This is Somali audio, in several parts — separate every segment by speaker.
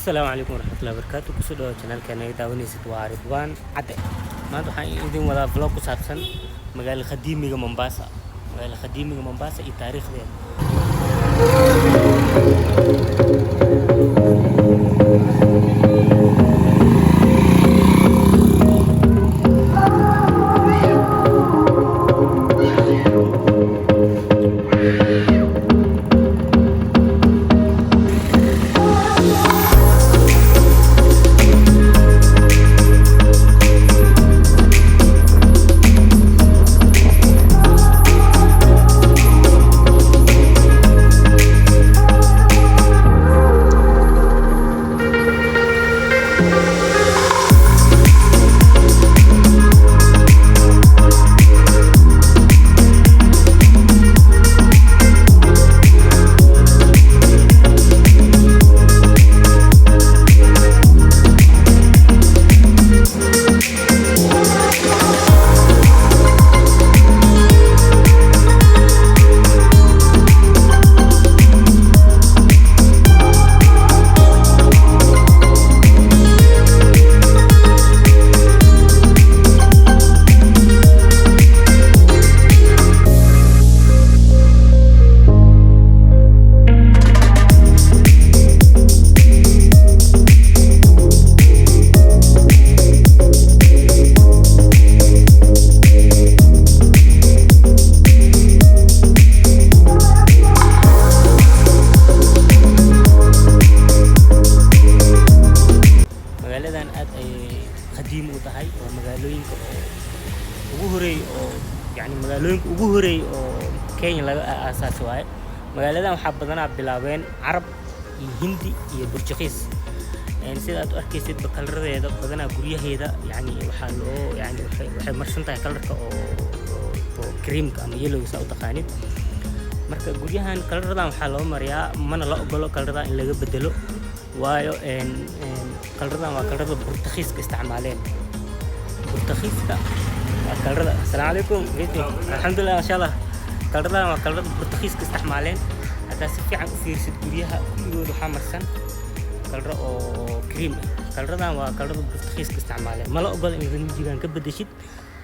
Speaker 1: السلام عليكم ورحمة الله وبركاته kusoo dhawaad channelkeena ay daawanaysid waa Ridwaan Cade maanta waxaan idin wadaa vlog ku saabsan magaalada qadiimiga Mombasa iyo taariikhdeeda magaaladan aad ay qadiim u tahay oo magaalooyinka ugu horeey oo Kenya laga aasaasay waaye magaaladan waxaa badanaa bilaabeen Carab iyo Hindi iyo Portuguese sida aad arkaysid kalaradeeda badanaa guryaheeda waxay marsan tahay kalarka oo creamka ama yellowga u taqaanid marka guryahan kalaradan waxaa loo mariyaa mana la ogolo kalaradan in laga bedelo waayo kalaradan waa kalarada Portugiiska isticmaaleen Portugiiska waa kalarada assalaamu calaykum alxamdulillah masha Allah kalaradan waa kalarada Portugiiska isticmaaleen hadda si fiican u fiirsid guryaha kulligooda waxaa marsan kalara oo cream kalaradan waa kalarada Portugiiska isticmaaleen ma la ogolo in rinjigan ka bedeshid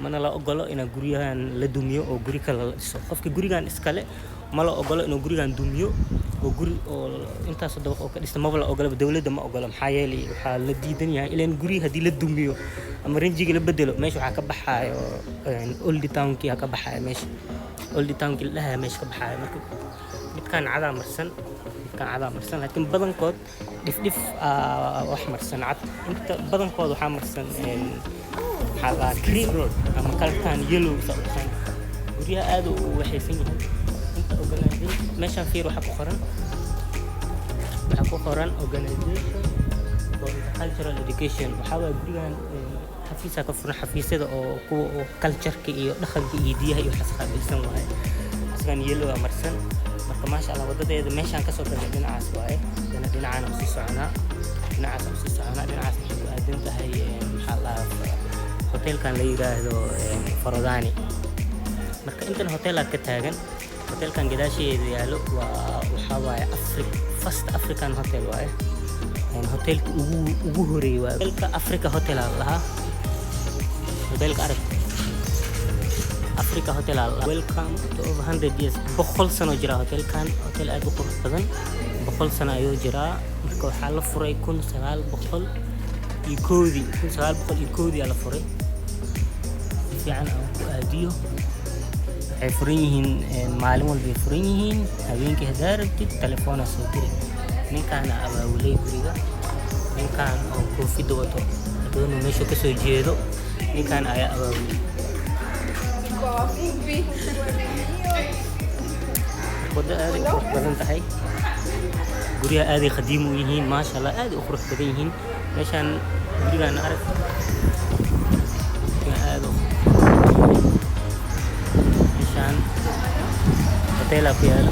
Speaker 1: mana la ogolo in guryahan la dumiyo oo guri kale la dhiso qofka gurigan iskale ma la ogolo inuu gurigan dumiyo oo guri oo intaas dabaq oo ka dhista ma la ogolo dawladda ma ogolo maxaa yeelay waxaa la diidan yahay ileen guri hadii la dumiyo ama rinjiga la bedelo meesha waxaa ka baxaayo old town-kii ka baxaayo meesha old town-kii lahaa meesha ka baxaayo marka midkaan cadaa marsan laakiin badankood dhif wax marsan cad inta badankood waxaa marsan cream ama kalarkan yellow sabtan guryaha aad u waxaysan yahay inta organization meeshaan fiir waxaa ku qoran organization for cultural education waxaa waa gurigan xafiiska ka furan xafiisyada oo kuwa culture-ka iyo dhaqanka iyo diyaha iyo waxaas qaabilsan waaye asgan yellow marsan marka maasha Allah wadadeeda meeshaan ka soo galay dhinacaas waaye dhinacaan u sii soconaa dhinacaas waxay ku aadan tahay maxaa la hotelkan la yiraahdo Forodhani marka intan hotelad ka taagan hotelkan gadaasheeda yaalo waxa waaye first African hotel waaye hotelka ugu horeeyay waa hotelka Africa Hotel lahaa hotelka Africa Hotel welcome to 100 years boqol sano jira hotelkan hotel aad u qurux badan boqol sano ayuu jiraa marka waxaa la furay 1900 la furay fiican oo ku aadiyo waxay furan yihiin maalin walba furan yihiin habeenkii hadaa rabtid telefoona soo diri ninkaan abaabulay guriga ninkaan oo koofida wato adoonu meesha ka soo jeedo ninkaan ayaa abaabulay wada aad u qurux badan tahay guryaha aad ay qadiim u yihiin maasha Allah aad u qurux badan yihiin meeshaan gurigan arag meeshaan hotel ku yaalo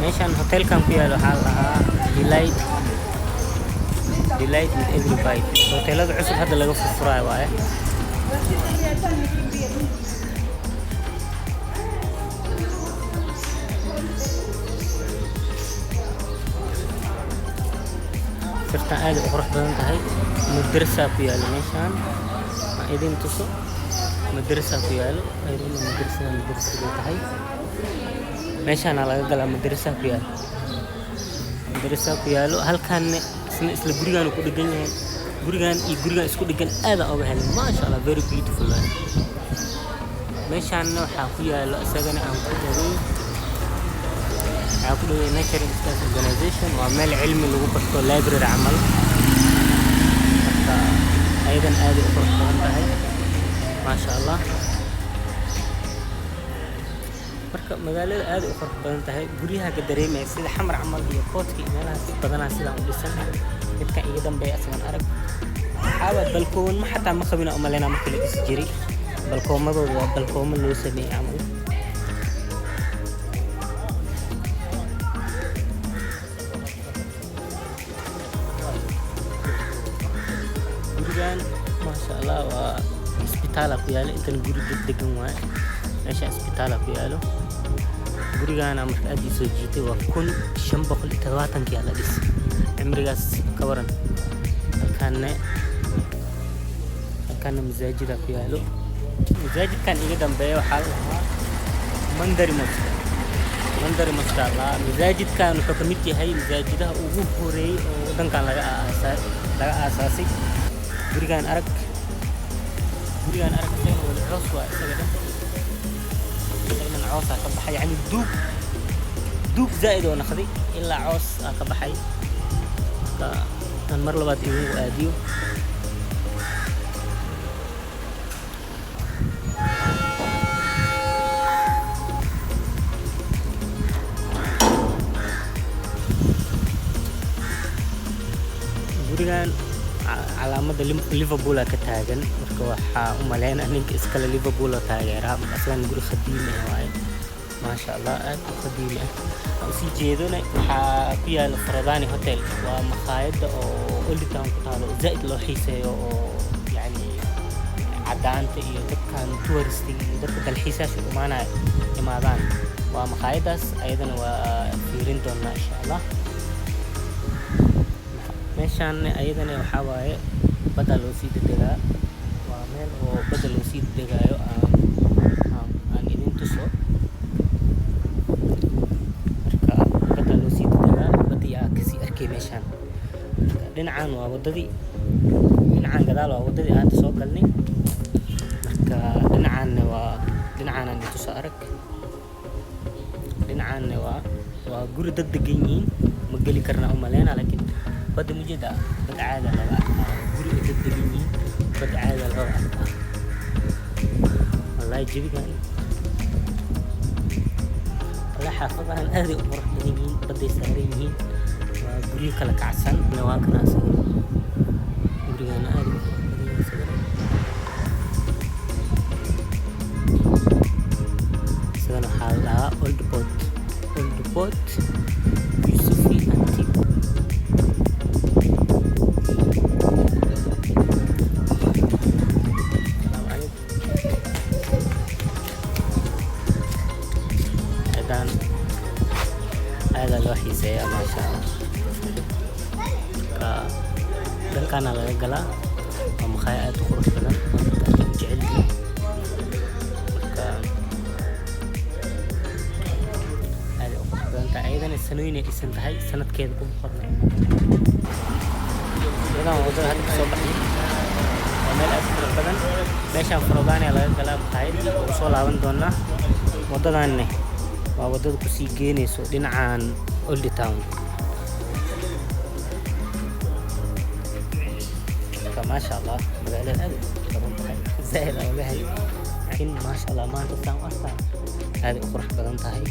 Speaker 1: meeshaan hotelkan ku yaalo waxaa lahaa delight with every bite hotelada cusub hadda laga furfurayo waaye meeshaan aad u qurux badan tahay madrasa ku yaalo meeshaan ma idin tuso madrasa ku yaalo ayaduna madrasada tahay meeshaan laga galaa madrasa ku yaalo halkaan isla gurigaan ku dhigan yahay gurigaan iyo gurigaan isku dhigan aad uga helay maasha Allah very beautiful meeshaan waxa ku yaalo asagana aan ku dhagay Nature Research Organization waa meel cilmi lagu barto library camal marka aydan aad u qurux badan tahay maasha Allah marka magaalada aad u qurux badan tahay guryaha ka dareemay sida xamar camal iyo koodka meelahaas badanaa sidaan u dhisan midka iga dambeeya asagan arag xaabad balkoon ma xataa ma qabina umalena markii la dhisi jiray balkoomadooda waa balkoomo loo sameeyay camal ما شاء الله واسبيتالا كيالو انت نقول دقن واي ماشي اسبيتالا كيالو غوريغانا marka aad soo jiitay waa 1570 kii la dhis cimrigaas ka waran halkaan masaajida ku yaalo masaajidkan iga dambeeyo waxa la dhahaa mandari mosque la masaajidkan wuxuu ka mid yahay masaajidaha ugu horeeyay oo wadankan laga aasaasay gurigaan arag sayna wali coos waa isaga dhan sayna coos ka baxay yani duug zaid oo naqdi ilaa coos ka baxay ka tan mar labaad igu aadiyo gurigaan calaamada Liverpool ka taagan marka waxa u maleynaa ninka iskala Liverpool taageera aslan guri qadiimi ah waay ma sha Allah aad u qadiimi ah si jeedona waxa ku yaal Faradani Hotel waa maqaayada oo Old Town ku taalo zaid loo xiiseeyo oo yani cadaanta iyo dadkan touristiga dadka dalxiisaasha imaadaan waa maqaayadaas ayadana waa fiirin doonaa insha Allah meeshaan ayadana waxa waaye bada loo sii degaa waa meel oo bada loo sii degaayo aan idin tuso marka bada loo sii degaa badii ka sii arkay meeshaan dhinacaan waa wadadii dhinacaan gadaal waa wadadii aan soo galnay marka dhinacaan aan tuso arag dhinacaan waa guri dad degan yihiin ma gali karna u maleena laakiin bada mujida bad caada laga guri dad degan yihiin bad caada laga wallahi jibigan wallahi xaafadahan aad u qurux badan yihiin baday saaran yihiin waa guri kala kacsan waa kana gurigan aad u qurux badan yahay sidana waxaa la Old Port Yusufi Antique هذا لو حيسيا ما شاء الله دلكان على قلا ومخايات خروج بدن جعلتي هذه أخرى بدن أيضا السنوين يسنتهاي سنة كذا كم قرن هذا موضوع هذا الصباحي ومال أسفل بدن ماشي فرضاني على قلا مخايات وصول عون دونا وضدنا waa wadada ku sii geenayso dhinacaan Old Town ma sha Allah magaalada aad u tahay zaid oo leeyahay laakiin ma sha Allah maanta taan astaan aad u qurux badan tahay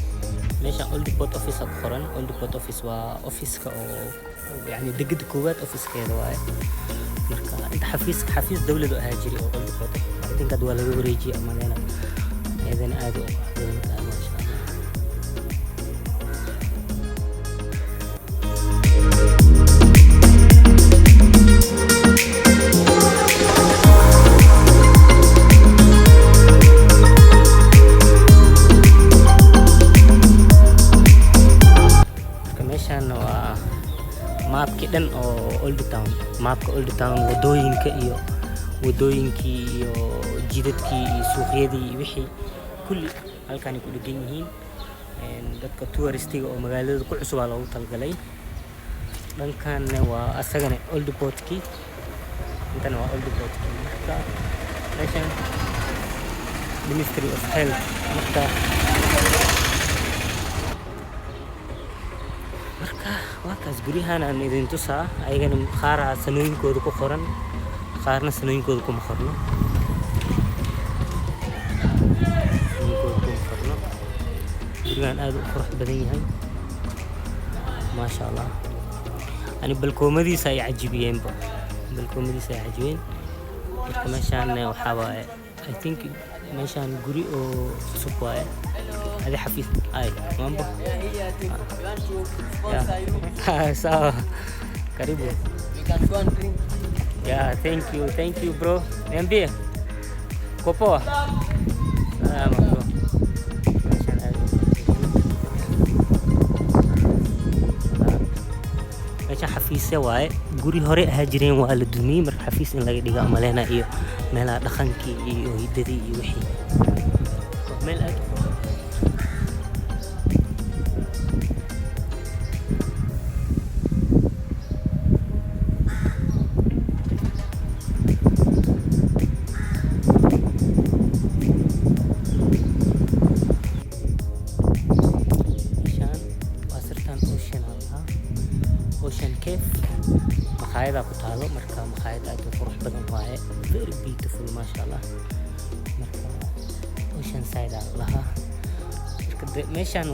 Speaker 1: meesha Old Port Office ku qoran Old Port Office waa office-ka oo yani degmada koowaad office-keeda waaye marka inta xafiis dawladda ah jiri oo Old Port inta dad waa laga wareejiyay amalena aydan aad u badan tahay ma sha Allah maapki دن أو أولد تاون مابك أولد تاون ودوينكي iyo jidadkii iyo suuqyadii wixii kulli halkaan ku dhagan yihiin dadka touristiga oo magaalada ku cusub loogu talgalay dhankan waa asagana old portkii intana waa old portkii marka meeshan Ministry of Health marka waa kaas guryahan aan idin tusaa ayagana qaar sanooyinkooda ku qoran qaarna sanooyinkooda kuma qorno gurigan aad u qurux badan yahay ما شاء الله أنا بالكوميدي سيعجبين marka meeshaan waxa waaye I think meeshaan guri oo cusub waaye hadi xafiis ay mambo sawa karibu
Speaker 2: We can go and drink.
Speaker 1: yeah thank you bro niambie kopoa salama bro xafiisya waaye guri hore ahaa jireen waa la dumiyey marka xafiis in laga dhigo maleena iyo meelaha dhaqankii iyo hidadii iyo wixii meel aad Ocean Cave makhaayada ku taalo marka makhaayad aad u qurux badan waaye very beautiful ma sha Allah marka ocean side laha marka meeshan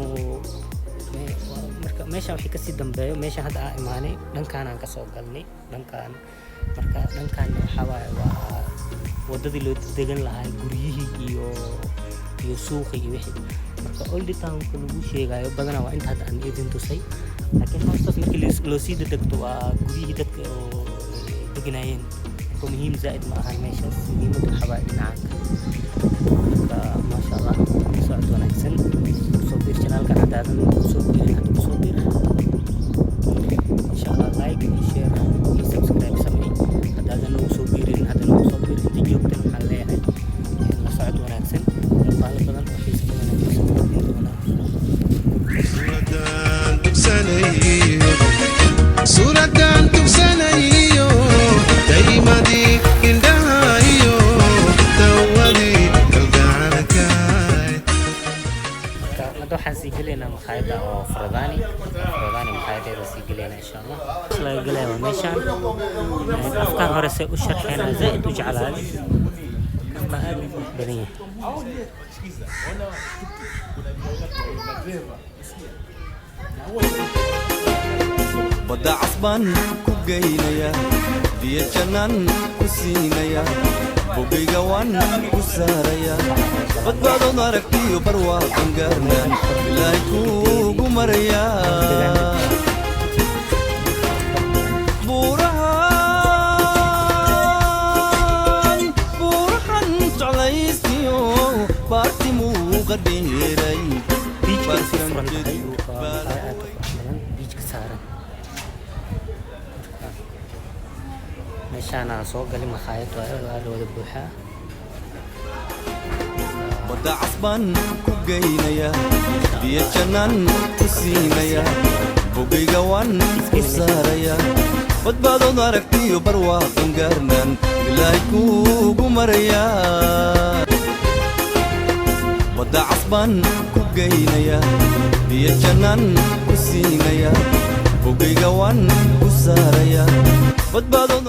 Speaker 1: wixii ka sii dambeeyo meeshan hadda aan imaanay dhankaan aan ka soo galnay dhankaan waxa waaye waa wadadii loo degan lahaa guryihii iyo suuqii iyo wixii marka old town ka lagu sheegayo badanaa waa inta hadda aan idin tusay laakiin hoostaas markii loo sii degto waa guryihii dadka oo deganaayeen marka muhiim zaa'id ma ahan meeshaas muhiimadu waxa waaye dhinacanka marka maasha Allah socod wanaagsan soo biir channelkan haddaadan soo biirin hadda kusoo biir insha Allah like iyo share iyo subscribe samey haddaadan nagu soo biirin hadda nagu soo biir inta joogtan waxaan leeyahay la socod wanaagsan muuqaalo badan oo xiiso badan aan kusoo gudbin doonaa
Speaker 3: suuradan tugsanayo daymadii indhahayo dawadii kalgacankay
Speaker 1: hadda waxaan sii gelaynaa makhaayada oo Frodani makhaayadda sii gelaynaa insha Allah laga gelaya waa meeshaan afkaan hore se u sharxeena zaid u jeclaaday kasta aad u badan yahay
Speaker 4: badda casbaan ku geynaya biyo jannaan ku siinaya bogayga waan ku saaraya badbaadood aragtiyo barwaaqan gaarnaan ilaahay kuugu maraya buurahan jeclaystiyo baarti muuqa dheeray
Speaker 1: meeshaan soo galay makhaayad waa la wada buuxaa
Speaker 4: badda casbaan ku geynaya biyo jannaan ku siinaya bogayga waan ku saaraya badbaadood aragtiyo barwaaqan gaarnaan ilaahay kuugu maraya badda casbaan ku geynaya biyo jannaan ku siinaya bogayga waan ku saaraya badbaadood